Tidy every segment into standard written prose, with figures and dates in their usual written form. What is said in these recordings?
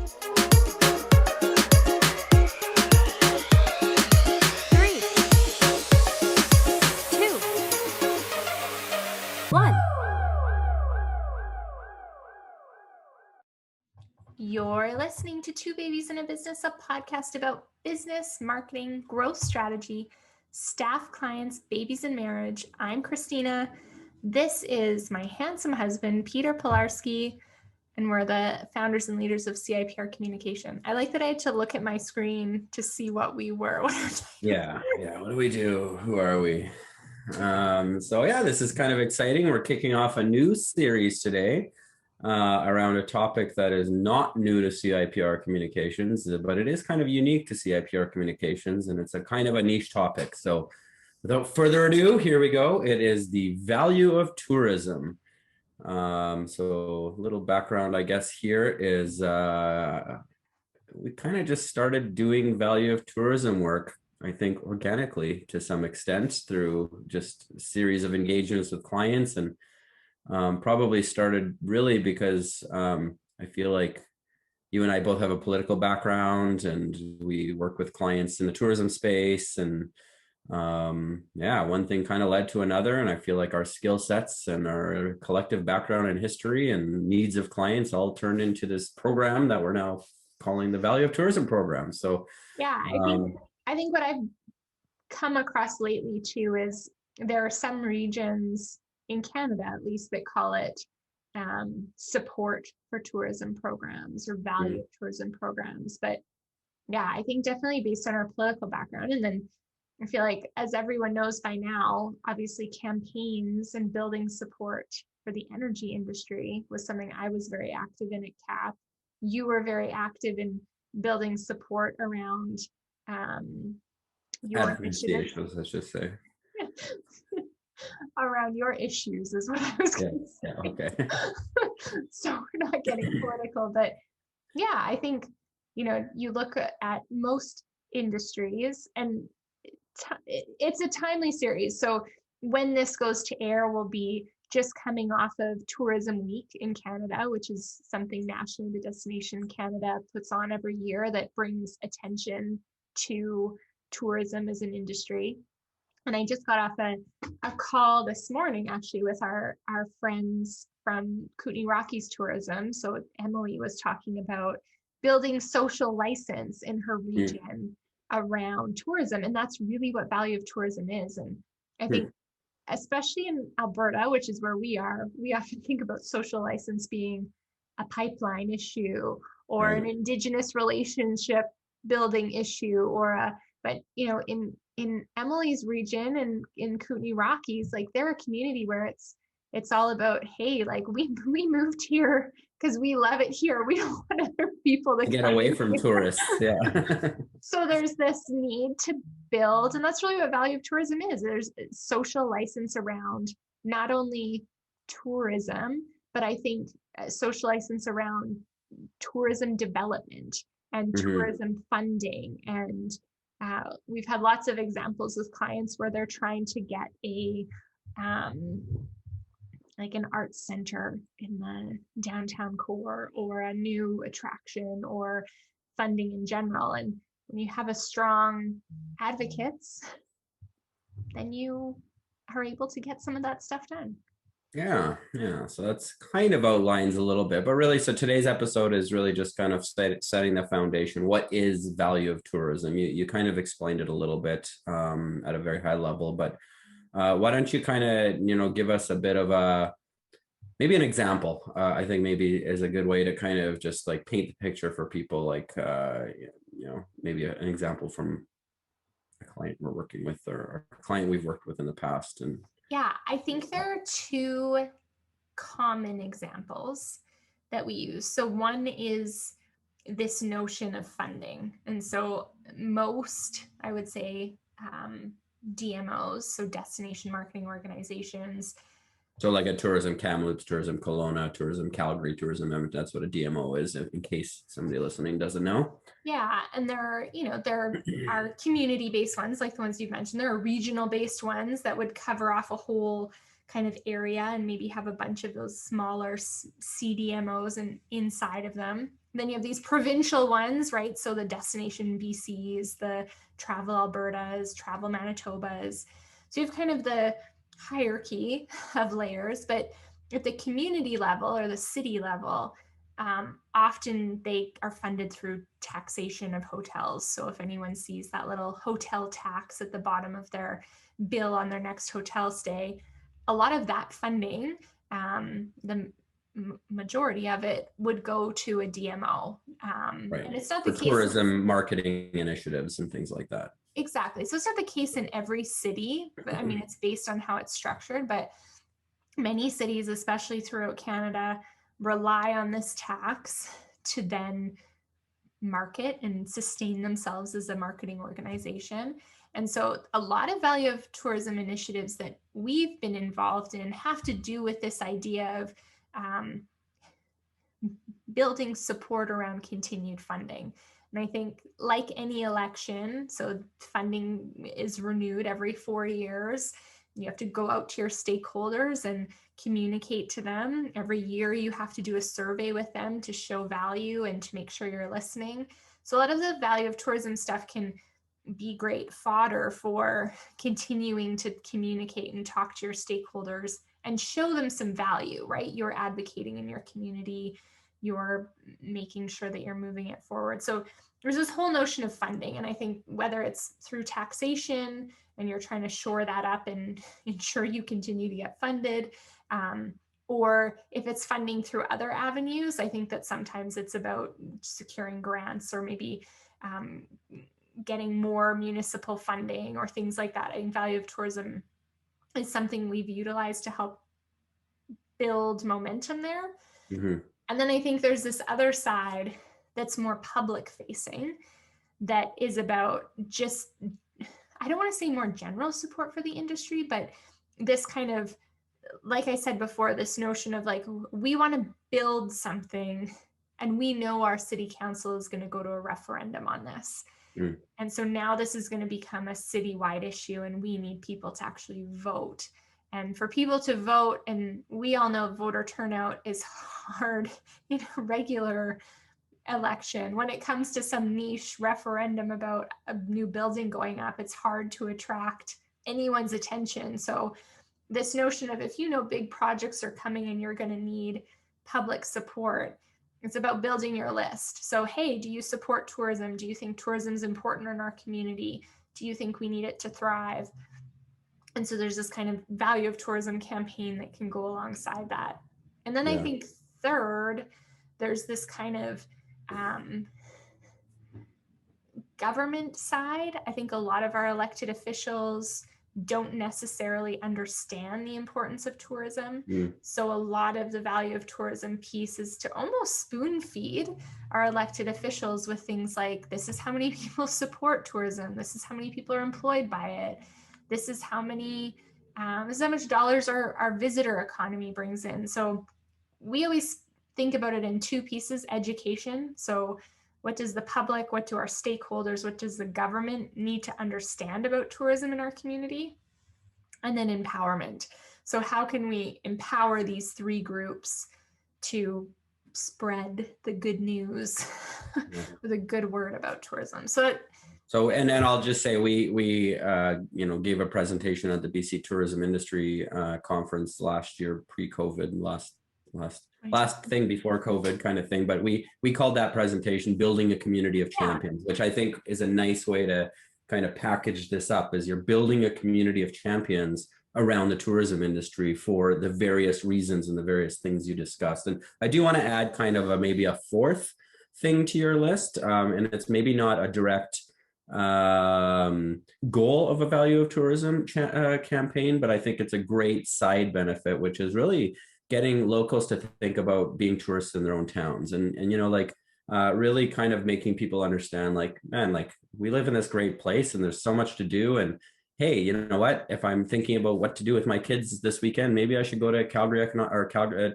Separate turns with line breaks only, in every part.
Three, two, one. You're listening to Two Babies in a Business, a podcast about business, marketing, growth strategy, staff, clients, babies, and marriage. I'm Christina. This is my handsome husband, Peter Pilarski, and we're the founders and leaders of CIPR Communication. I like that I had to look at my screen to see what we were.
Yeah. What do we do? Who are we? This is kind of exciting. We're kicking off a new series today around a topic that is not new to CIPR Communications, but it is kind of unique to CIPR Communications, and it's a kind of a niche topic. So without further ado, here we go. It is the value of tourism. So a little background, I guess, here is we kind of just started doing value of tourism work, I think, organically to some extent through just a series of engagements with clients, and probably started really because I feel like you and I both have a political background and we work with clients in the tourism space, and one thing kind of led to another, and I feel like our skill sets and our collective background and history and needs of clients all turned into this program that we're now calling the Value of Tourism program. So
Yeah, I think what I've come across lately too is there are some regions in Canada, at least, that call it support for tourism programs or value of tourism programs. But yeah, I think definitely based on our political background. And then I feel like, as everyone knows by now, obviously campaigns and building support for the energy industry was something I was very active in at CAP. You were very active in building support around your
initiatives, let's just say.
Around your issues is what I was going to say.
Yeah, okay.
So we're not getting political, but yeah, I think, you look at most industries, and it's a timely series. So when this goes to air, we'll be just coming off of Tourism Week in Canada, which is something nationally the Destination Canada puts on every year that brings attention to tourism as an industry. And I just got off a call this morning, actually, with our friends from Kootenay Rockies Tourism. So Emily was talking about building social license in her region around tourism. And that's really what value of tourism is. And I think, especially in Alberta, which is where we are, we often think about social license being a pipeline issue or an Indigenous relationship building issue, but in Emily's region and in Kootenay Rockies, like, they're a community where it's all about, hey, like, we moved here because we love it here. We don't want other people to
get away from tourists. Yeah.
So there's this need to build, and that's really what value of tourism is. There's social license around not only tourism, but I think social license around tourism development and tourism funding. And we've had lots of examples with clients where they're trying to get like an arts center in the downtown core, or a new attraction, or funding in general. And when you have a strong advocates, then you are able to get some of that stuff done.
Yeah. So that's kind of outlines a little bit, but really, so today's episode is really just kind of setting the foundation. What is value of tourism? You kind of explained it a little bit at a very high level, but why don't you kind of, give us a bit of maybe an example. I think maybe is a good way to kind of just like paint the picture for people, like, maybe an example from a client we're working with, or a client we've worked with in the past. And
yeah, I think there are two common examples that we use. So one is this notion of funding. And so most, I would say, DMOs, so destination marketing organizations.
So like a Tourism Kamloops, Tourism Kelowna, Tourism Calgary, Tourism Edmonton, that's what a DMO is, in case somebody listening doesn't know.
Yeah, and there are community-based ones like the ones you've mentioned. There are regional-based ones that would cover off a whole kind of area and maybe have a bunch of those smaller CDMOs and inside of them. Then you have these provincial ones, right? So the Destination BCs, the Travel Albertas, Travel Manitobas. So you have kind of the hierarchy of layers, but at the community level or the city level, often they are funded through taxation of hotels. So if anyone sees that little hotel tax at the bottom of their bill on their next hotel stay, a lot of that funding, the majority of it would go to a DMO.
Right.
And it's not
For
the case.
Tourism marketing initiatives and things like that.
Exactly. So it's not the case in every city, but I mean, it's based on how it's structured, but many cities, especially throughout Canada, rely on this tax to then market and sustain themselves as a marketing organization. And so a lot of value of tourism initiatives that we've been involved in have to do with this idea of building support around continued funding. And I think, like any election, so funding is renewed every 4 years. You have to go out to your stakeholders and communicate to them. Every year you have to do a survey with them to show value and to make sure you're listening. So a lot of the value of tourism stuff can be great fodder for continuing to communicate and talk to your stakeholders and show them some value, right? You're advocating in your community, you're making sure that you're moving it forward. So there's this whole notion of funding. And I think whether it's through taxation and you're trying to shore that up and ensure you continue to get funded, or if it's funding through other avenues, I think that sometimes it's about securing grants or maybe getting more municipal funding or things like that. I think value of tourism is something we've utilized to help build momentum there. Mm-hmm. And then I think there's this other side that's more public facing that is about just, I don't want to say more general support for the industry, but this kind of, like I said before, this notion of like, we want to build something and we know our city council is going to go to a referendum on this. Mm. And so now this is going to become a citywide issue and we need people to actually vote. And for people to vote, and we all know voter turnout is hard in a regular election. When it comes to some niche referendum about a new building going up, it's hard to attract anyone's attention. So this notion of, if you know big projects are coming and you're going to need public support, it's about building your list. So, hey, do you support tourism? Do you think tourism is important in our community? Do you think we need it to thrive? And so there's this kind of value of tourism campaign that can go alongside that. And then I think third, there's this kind of government side. I think a lot of our elected officials don't necessarily understand the importance of tourism. So a lot of the value of tourism piece is to almost spoon feed our elected officials with things like, this is how many people support tourism. This is how many people are employed by it. This is how many, this is how much dollars our visitor economy brings in. So we always think about it in two pieces: education. So what does the public, what do our stakeholders, what does the government need to understand about tourism in our community? And then empowerment. So how can we empower these three groups to spread the good news with a good word about tourism? So
and I'll just say we gave a presentation at the BC Tourism Industry Conference last year, pre-COVID, last thing before COVID kind of thing. But we called that presentation Building a Community of Champions, which I think is a nice way to kind of package this up, as you're building a community of champions around the tourism industry for the various reasons and the various things you discussed. And I do want to add kind of maybe a fourth thing to your list. And it's maybe not a direct goal of a value of tourism campaign, but I think it's a great side benefit, which is really getting locals to think about being tourists in their own towns, and really kind of making people understand, like, man, like, we live in this great place and there's so much to do, and hey, you know what, if I'm thinking about what to do with my kids this weekend, maybe I should go to Calgary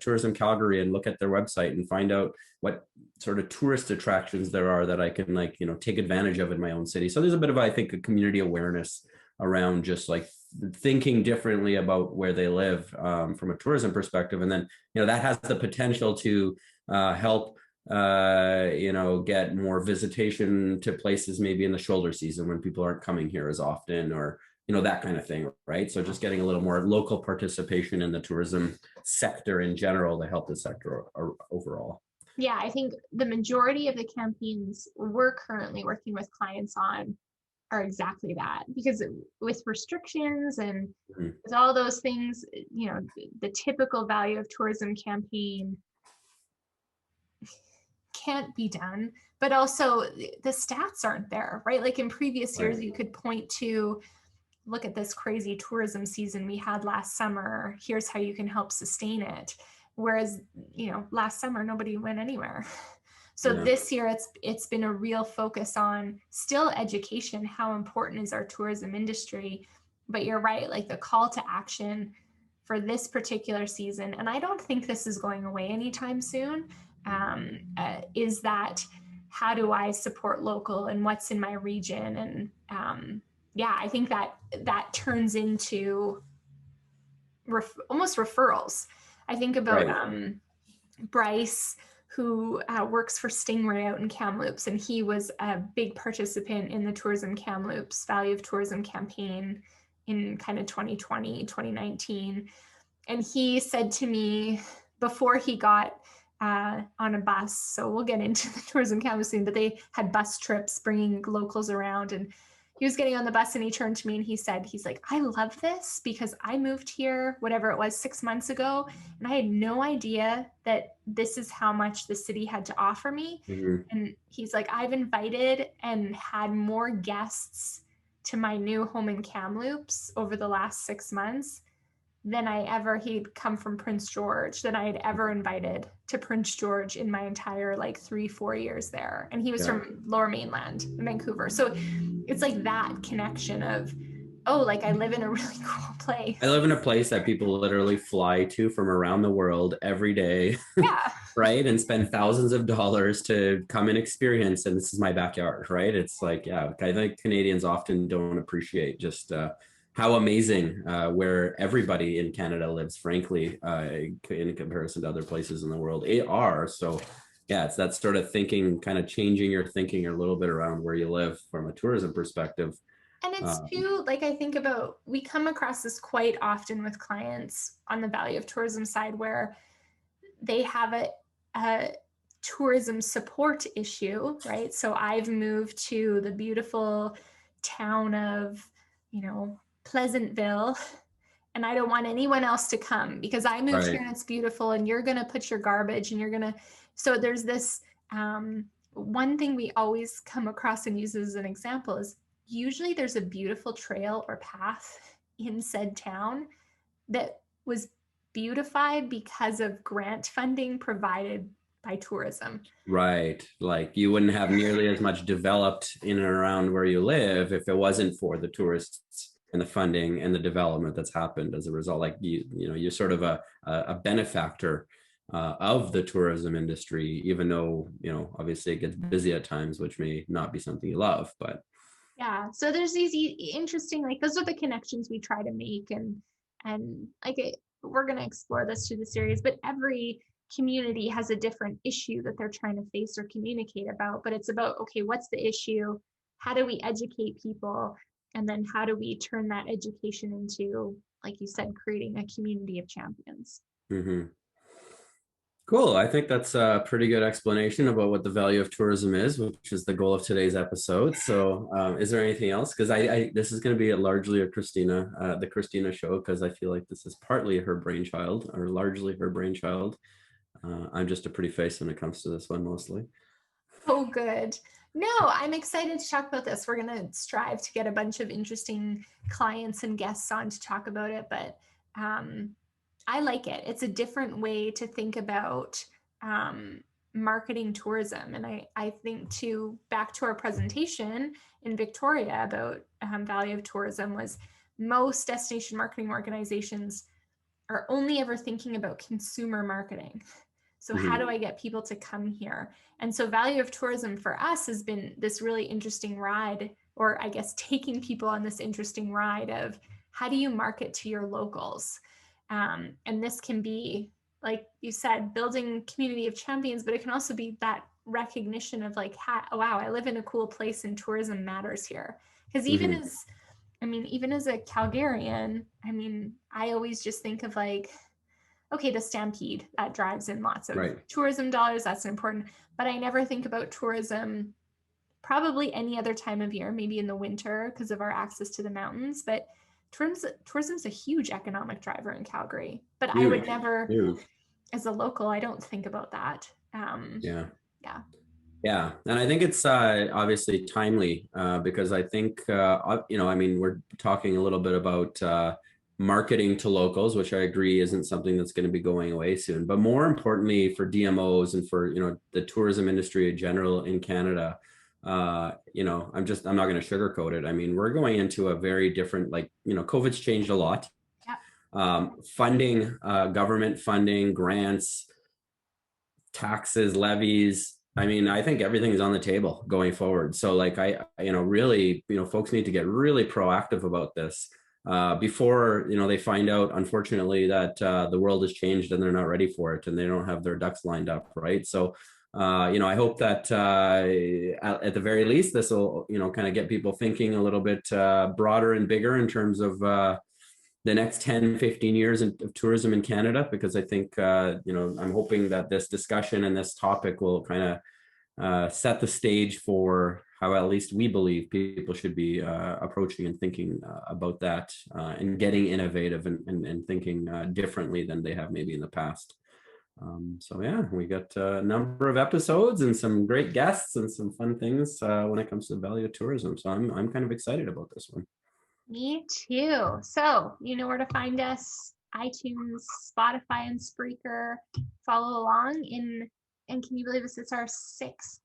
Tourism Calgary and look at their website and find out what sort of tourist attractions there are that I can take advantage of in my own city. So there's a bit of, I think, a community awareness around just like thinking differently about where they live from a tourism perspective. And then, that has the potential to help get more visitation to places maybe in the shoulder season when people aren't coming here as often, or that kind of thing, right? So just getting a little more local participation in the tourism sector in general to help the sector overall.
Yeah, I think the majority of the campaigns we're currently working with clients on are exactly that, because with restrictions and
Mhm.
with all those things, the typical value of tourism campaign can't be done, but also the stats aren't there, right? Like in previous years,
Right.
you could point to, look at this crazy tourism season we had last summer. Here's how you can help sustain it. Whereas, last summer nobody went anywhere. So
Yeah.
this year it's been a real focus on still education. How important is our tourism industry? But you're right, like the call to action for this particular season, and I don't think this is going away anytime soon, is that how do I support local and what's in my region? And yeah, I think that turns into almost referrals. I think about
Right.
Bryce, who works for Stingray out in Kamloops, and he was a big participant in the Tourism Kamloops Value of Tourism campaign in kind of 2020, 2019. And he said to me before he got on a bus, so we'll get into the Tourism Kamloops soon, but they had bus trips bringing locals around, and he was getting on the bus and he turned to me and he's like, I love this because I moved here, whatever it was, 6 months ago, and I had no idea that this is how much the city had to offer me.
Mm-hmm.
And he's like, I've invited and had more guests to my new home in Kamloops over the last 6 months than he'd come from Prince George, than I had ever invited to Prince George in my entire 3-4 years there. And he was from Lower Mainland, Vancouver. So it's like that connection of, oh, like I live in a really cool place.
I live in a place that people literally fly to from around the world every day.
Yeah.
Right, and spend thousands of dollars to come and experience, and this is my backyard, right? It's like, yeah, I think Canadians often don't appreciate just how amazing where everybody in Canada lives, frankly, in comparison to other places in the world are. So yeah, it's that sort of thinking, kind of changing your thinking a little bit around where you live from a tourism perspective.
And it's too, I think about, we come across this quite often with clients on the value of tourism side where they have a tourism support issue, right? So I've moved to the beautiful town of, Pleasantville, and I don't want anyone else to come because I moved here and it's beautiful, and you're going to put your garbage and you're going to. So there's this one thing we always come across and use as an example is usually there's a beautiful trail or path in said town that was beautified because of grant funding provided by tourism.
Right. Like you wouldn't have nearly as much developed in and around where you live if it wasn't for the tourists and the funding and the development that's happened as a result. Like you're sort of a benefactor of the tourism industry, even though, obviously it gets busy at times, which may not be something you love, but.
Yeah. So there's these interesting, those are the connections we try to make. And we're going to explore this through the series, but every community has a different issue that they're trying to face or communicate about. But it's about, okay, what's the issue? How do we educate people? And then how do we turn that education into, like you said, creating a community of champions?
Mm-hmm. Cool. I think that's a pretty good explanation about what the value of tourism is, which is the goal of today's episode. So, is there anything else? Because this is going to be largely the Christina show, because I feel like this is partly her brainchild or largely her brainchild. I'm just a pretty face when it comes to this one, mostly.
Oh, good. No, I'm excited to talk about this. We're going to strive to get a bunch of interesting clients and guests on to talk about it, but I like it. It's a different way to think about marketing tourism. And I think back to our presentation in Victoria about value of tourism was most destination marketing organizations are only ever thinking about consumer marketing. So how do I get people to come here? And so value of tourism for us has been this really interesting ride, or I guess taking people on this interesting ride of how do you market to your locals? And this can be like you said, building community of champions, but it can also be that recognition of like, wow, I live in a cool place and tourism matters here. Because even
Mhm.
as, I mean, even as a Calgarian, I mean, I always just think of like, okay, the Stampede that drives in lots of
Right.
tourism dollars. That's important. But I never think about tourism probably any other time of year, maybe in the winter because of our access to the mountains. But tourism is a huge economic driver in Calgary. But I would
Huge,
never,
huge.
as a local, I don't think about that.
Yeah.
Yeah.
Yeah, and I think it's obviously timely because I think I mean, we're talking a little bit about marketing to locals, which I agree isn't something that's going to be going away soon. But more importantly, for DMOs and for the tourism industry in general in Canada, I'm not going to sugarcoat it. I mean, we're going into a very different, like, COVID's changed a lot. Funding, government funding, grants, taxes, levies. I mean, I think everything is on the table going forward. So like really, folks need to get really proactive about this before, they find out, unfortunately, that the world has changed and they're not ready for it and they don't have their ducks lined up. Right. So, I hope that at the very least, this will, kind of get people thinking a little bit broader and bigger in terms of the next 10, 15 years of tourism in Canada, because I think, I'm hoping that this discussion and this topic will kind of set the stage for how at least we believe people should be approaching and thinking about that and getting innovative and thinking differently than they have maybe in the past. So yeah, we got a number of episodes and some great guests and some fun things when it comes to the value of tourism. So I'm kind of excited about this one.
Me too. So, you know where to find us: iTunes, Spotify, and Spreaker. Follow along and can you believe this? It's our 6th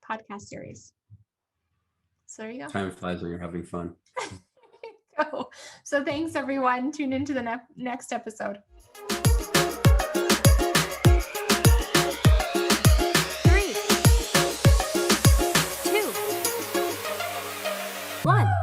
podcast series. So there you go.
Time flies when you're having fun.
Go. So thanks everyone. Tune into the next episode. 3, 2, 1.